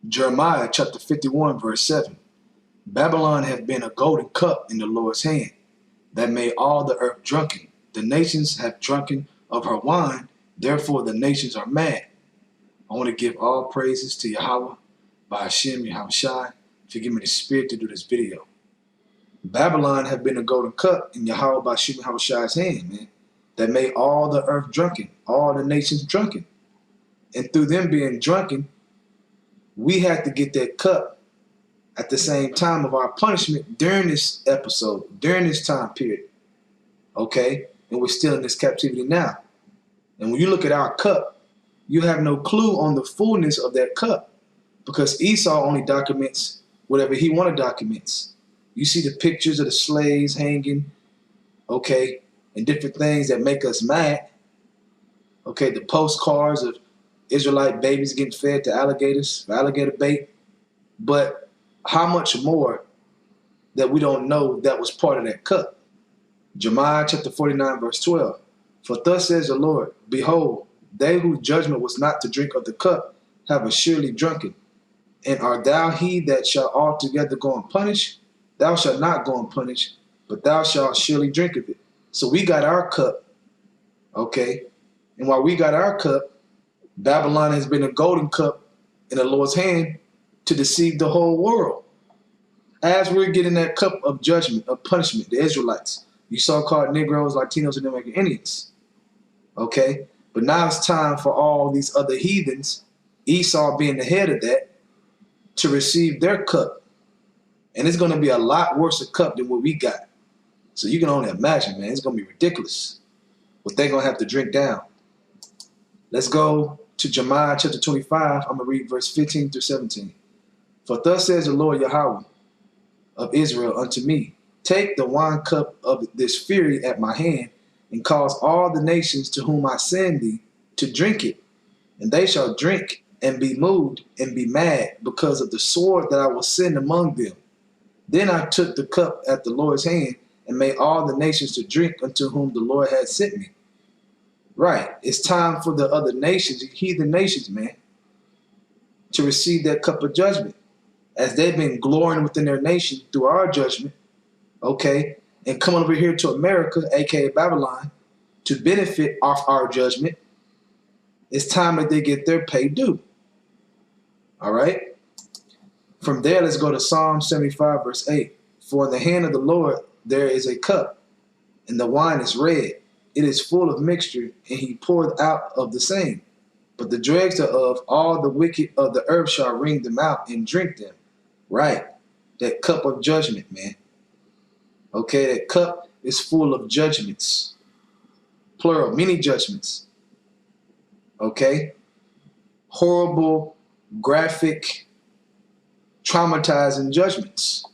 Jeremiah chapter 51, verse 7. Babylon hath been a golden cup in the Lord's hand, that made all the earth drunken. The nations have drunken of her wine, therefore the nations are mad. I want to give all praises to Yahawah, by Hashem, Yahawah, for giving me the spirit to do this video. Babylon have been a golden cup in Yahawah, by Hashem, Yahawah's hand, man, that made all the earth drunken, all the nations drunken. And through them being drunken, we had to get that cup at the same time of our punishment during this episode, during this time period. Okay? And we're still in this captivity now. And when you look at our cup, you have no clue on the fullness of that cup, because Esau only documents whatever he wanted documents. You see the pictures of the slaves hanging, okay, and different things that make us mad. Okay, the postcards of Israelite babies getting fed to alligators, for alligator bait. But how much more that we don't know that was part of that cup? Jeremiah chapter 49, verse 12. For thus says the Lord, behold, they whose judgment was not to drink of the cup have assuredly drunken. And art thou he that shall altogether go unpunished? Thou shalt not go unpunished, but thou shalt surely drink of it. So we got our cup, okay? And while we got our cup, Babylon has been a golden cup in the Lord's hand to deceive the whole world. As we're getting that cup of judgment, of punishment, the Israelites, you so-called Negroes, Latinos, and American Indians, okay? But now it's time for all these other heathens, Esau being the head of that, to receive their cup. And it's going to be a lot worse a cup than what we got. So you can only imagine, man, it's going to be ridiculous what they're going to have to drink down. Let's go to Jeremiah chapter 25. I'm going to read verse 15 through 17. For thus says the Lord Yahawah of Israel unto me, take the wine cup of this fury at my hand, and cause all the nations to whom I send thee to drink it. And they shall drink and be moved and be mad because of the sword that I will send among them. Then I took the cup at the Lord's hand and made all the nations to drink unto whom the Lord had sent me. Right. It's time for the other nations, the heathen nations, man, to receive that cup of judgment, as they've been glorying within their nation through our judgment, okay, and coming over here to America, aka Babylon, to benefit off our judgment. It's time that they get their pay due. All right. From there, let's go to Psalm 75, verse 8. For in the hand of the Lord there is a cup, and the wine is red. It is full of mixture, and he poureth out of the same. But the dregs thereof, all the wicked of the earth shall wring them out and drink them. Right. That cup of judgment, man. Okay, that cup is full of judgments. Plural, many judgments. Okay? Horrible, graphic, traumatizing judgments.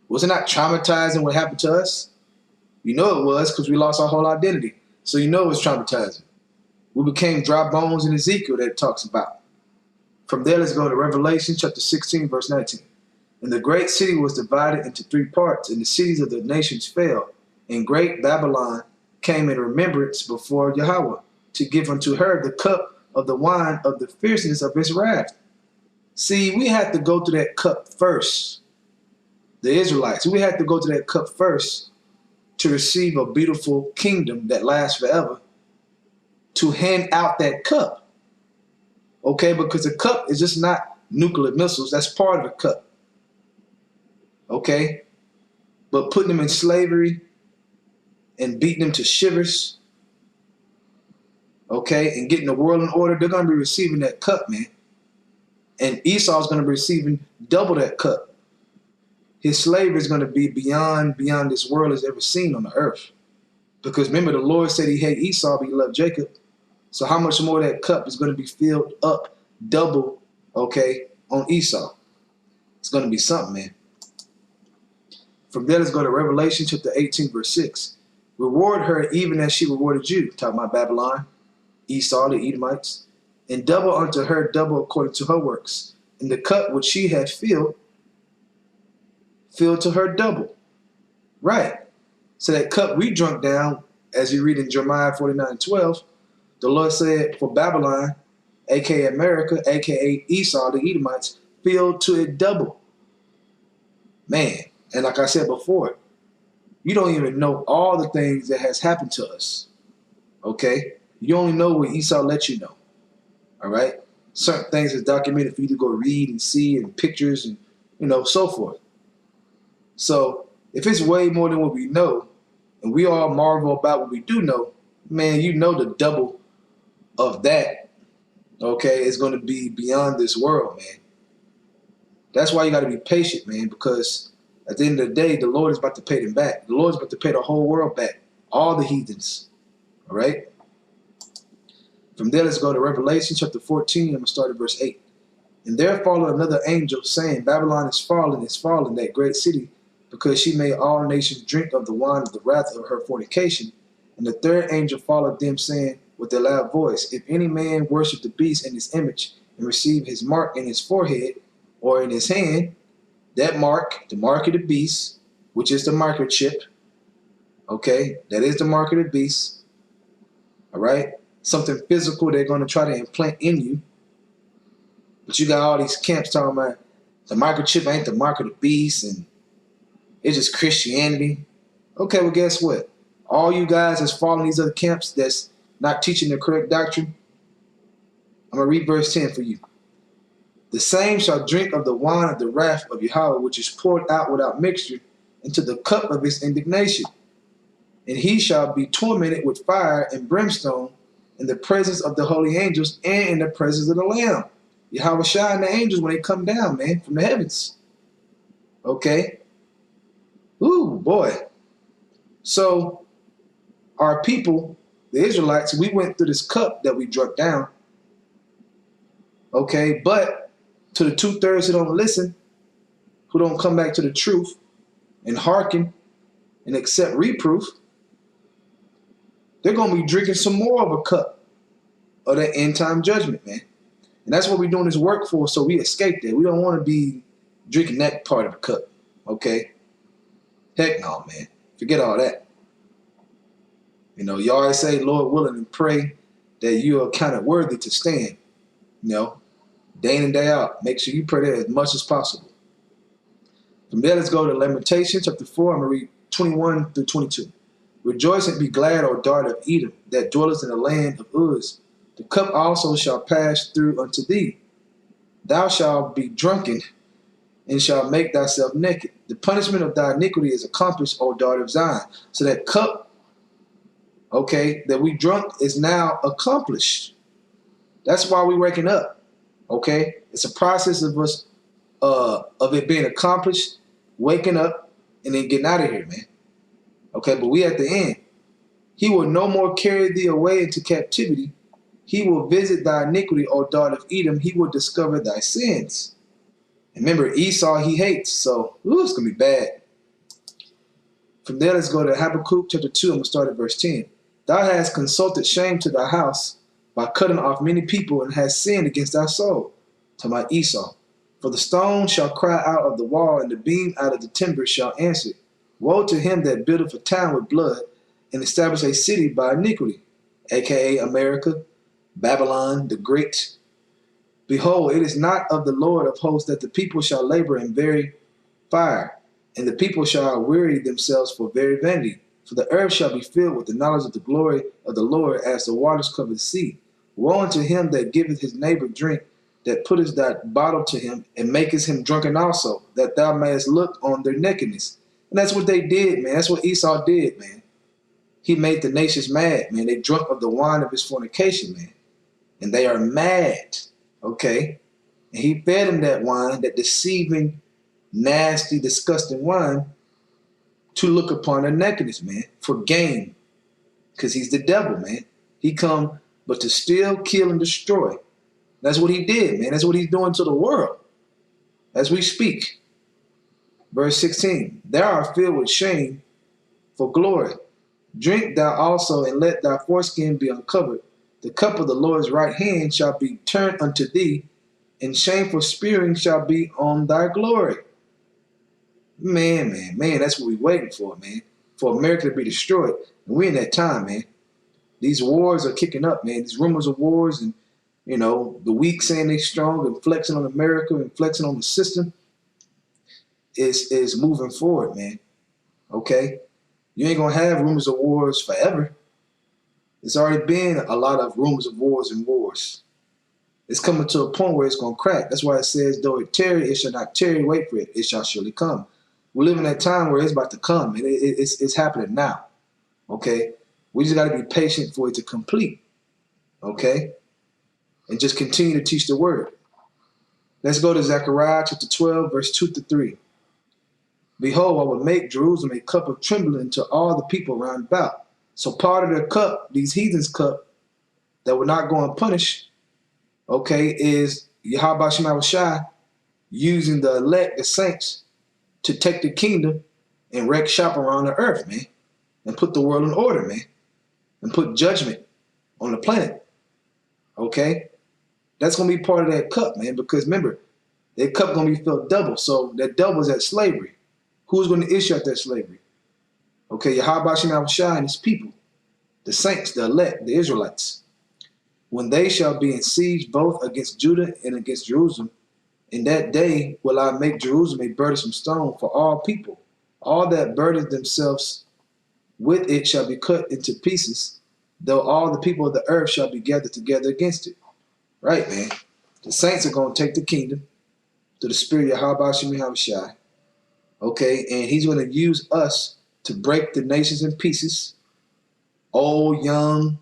Was it not traumatizing what happened to us? You know it was, because we lost our whole identity. So you know it was traumatizing. We became dry bones in Ezekiel that it talks about. From there, let's go to Revelation chapter 16, verse 19. And the great city was divided into three parts, and the cities of the nations fell. And great Babylon came in remembrance before Yahawah, to give unto her the cup of the wine of the fierceness of his wrath. See, we had to go to that cup first. The Israelites, we had to go to that cup first to receive a beautiful kingdom that lasts forever, to hand out that cup. Okay, because the cup is just not nuclear missiles. That's part of the cup. Okay, but putting them in slavery and beating them to shivers, okay, and getting the world in order, they're going to be receiving that cup, man. And Esau's going to be receiving double that cup. His slavery is going to be beyond this world has ever seen on the earth. Because remember, the Lord said he hated Esau, but he loved Jacob. So how much more that cup is going to be filled up double, okay, on Esau? It's going to be something, man. From there, let's go to Revelation chapter 18, verse 6. Reward her even as she rewarded you, talking about Babylon, Esau, the Edomites, and double unto her double according to her works. And the cup which she had filled to her double. Right. So that cup we drunk down, as you read in Jeremiah 49:12, the Lord said for Babylon, aka America, aka Esau, the Edomites, filled to it double. Man, and like I said before, you don't even know all the things that has happened to us. Okay? You only know what Esau let you know. All right? Certain things is documented for you to go read and see, and pictures and, so forth. So if it's way more than what we know, and we all marvel about what we do know, man, the double of that, okay, is going to be beyond this world, man. That's why you got to be patient, man, because at the end of the day, the Lord is about to pay them back. The Lord is about to pay the whole world back, all the heathens, all right? From there, let's go to Revelation chapter 14. I'm going to start at verse 8. And there followed another angel, saying, Babylon is fallen, that great city, because she made all nations drink of the wine of the wrath of her fornication. And the third angel followed them, saying with a loud voice, If any man worship the beast and his image, and receive his mark in his forehead or in his hand, that mark, the mark of the beast, which is the microchip, okay, that is the mark of the beast, all right? Something physical they're going to try to implant in you. But you got all these camps talking about the microchip ain't the mark of the beast and it's just Christianity. Okay, well, guess what? All you guys that's following these other camps that's not teaching the correct doctrine, I'm going to read verse 10 for you. The same shall drink of the wine of the wrath of Yahawah, which is poured out without mixture into the cup of his indignation. And he shall be tormented with fire and brimstone in the presence of the holy angels and in the presence of the Lamb. Yahawah shine the angels when they come down, man, from the heavens. Okay? Ooh, boy. So, our people, the Israelites, we went through this cup that we drunk down. Okay? But to the 2/3 who don't listen, who don't come back to the truth and hearken and accept reproof, they're going to be drinking some more of a cup of that end time judgment, man. And that's what we're doing this work for, so we escape that. We don't want to be drinking that part of the cup, okay? Heck no, man. Forget all that. You always say, Lord willing, and pray that you are kind of worthy to stand, day in and day out. Make sure you pray that as much as possible. From there, let's go to Lamentations chapter 4. I'm going to read 21 through 22. Rejoice and be glad, O daughter of Edom, that dwellest in the land of Uz. The cup also shall pass through unto thee. Thou shalt be drunken, and shalt make thyself naked. The punishment of thy iniquity is accomplished, O daughter of Zion. So that cup, okay, that we drunk is now accomplished. That's why we waking up, okay? It's a process of us, of it being accomplished, waking up, and then getting out of here, man. Okay, but we at the end. He will no more carry thee away into captivity. He will visit thy iniquity, O daughter of Edom. He will discover thy sins. And remember, Esau he hates, so it's going to be bad. From there, let's go to Habakkuk chapter 2. I'm going to start at verse 10. Thou hast consulted shame to thy house by cutting off many people, and hast sinned against thy soul. To my Esau. For the stone shall cry out of the wall, and the beam out of the timber shall answer. Woe to him that buildeth a town with blood, and establish a city by iniquity, a.k.a. America, Babylon the Great. Behold, it is not of the Lord of hosts that the people shall labor in very fire, and the people shall weary themselves for very vanity. For the earth shall be filled with the knowledge of the glory of the Lord as the waters cover the sea. Woe unto him that giveth his neighbor drink, that putteth that bottle to him, and maketh him drunken also, that thou mayest look on their nakedness. And that's what they did, man. That's what Esau did, man. He made the nations mad, man. They drunk of the wine of his fornication, man. And they are mad, okay? And he fed them that wine, that deceiving, nasty, disgusting wine, to look upon their nakedness, man, for gain. Because he's the devil, man. He come but to steal, kill, and destroy. That's what he did, man. That's what he's doing to the world as we speak. Verse 16, thou art filled with shame for glory. Drink thou also, and let thy foreskin be uncovered. The cup of the Lord's right hand shall be turned unto thee, and shameful spearing shall be on thy glory. Man, that's what we're waiting for, man. For America to be destroyed. And we're in that time, man. These wars are kicking up, man. These rumors of wars, and You know, the weak saying they strong and flexing on America and flexing on the system is moving forward, man. Okay? You ain't gonna have rumors of wars forever. It's already been a lot of rumors of wars and wars. It's coming to a point where it's gonna crack. That's why it says, though it tarry, it shall not tarry, wait for it, it shall surely come. We live in that time where it's about to come, and it's happening now. Okay? We just gotta be patient for it to complete. Okay? And just continue to teach the word. Let's go to Zechariah chapter 12, verse 2 to 3. Behold, I will make Jerusalem a cup of trembling to all the people round about. So part of their cup, these heathens' cup, that will not go unpunished, okay, is Yahawah Shai using the elect, the saints, to take the kingdom and wreak shop around the earth, man, and put the world in order, man, and put judgment on the planet, okay? That's going to be part of that cup, man, because remember, that cup going to be filled double, so that double is that slavery. Who's going to issue out that slavery? Okay, Yahawah Shai and his people, the saints, the elect, the Israelites. When they shall be in siege both against Judah and against Jerusalem, in that day will I make Jerusalem a burdensome stone for all people. All that burden themselves with it shall be cut into pieces, though all the people of the earth shall be gathered together against it. Right, man. The saints are going to take the kingdom through the spirit of Yahawah Shai. Okay, and he's going to use us to break the nations in pieces, old, young,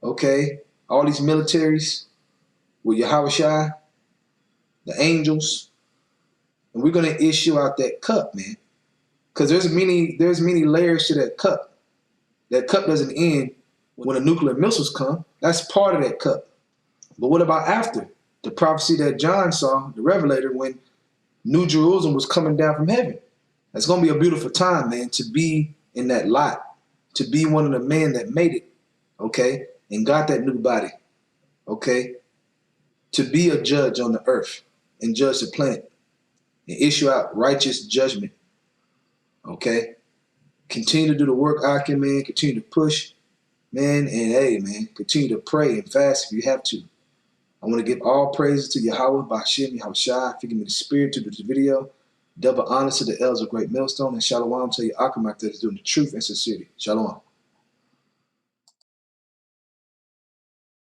okay, all these militaries with Yahawah Shai, the angels, and we're going to issue out that cup, man, because there's many layers to that cup. That cup doesn't end when the nuclear missiles come. That's part of that cup. But what about after? The prophecy that John saw, the Revelator, when New Jerusalem was coming down from heaven. It's going to be a beautiful time, man, to be in that lot, to be one of the men that made it, okay, and got that new body, okay, to be a judge on the earth and judge the planet and issue out righteous judgment, okay. Continue to do the work I can, man. Continue to push, man, and hey, man, continue to pray and fast if you have to. I want to give all praises to Yahawah, Bashim, Yahawah Shai, for giving me the spirit to do this video. Double honors to the elders of Great Millstone, and Shalom to your Akamak that is doing the truth and sincerity. Shalom.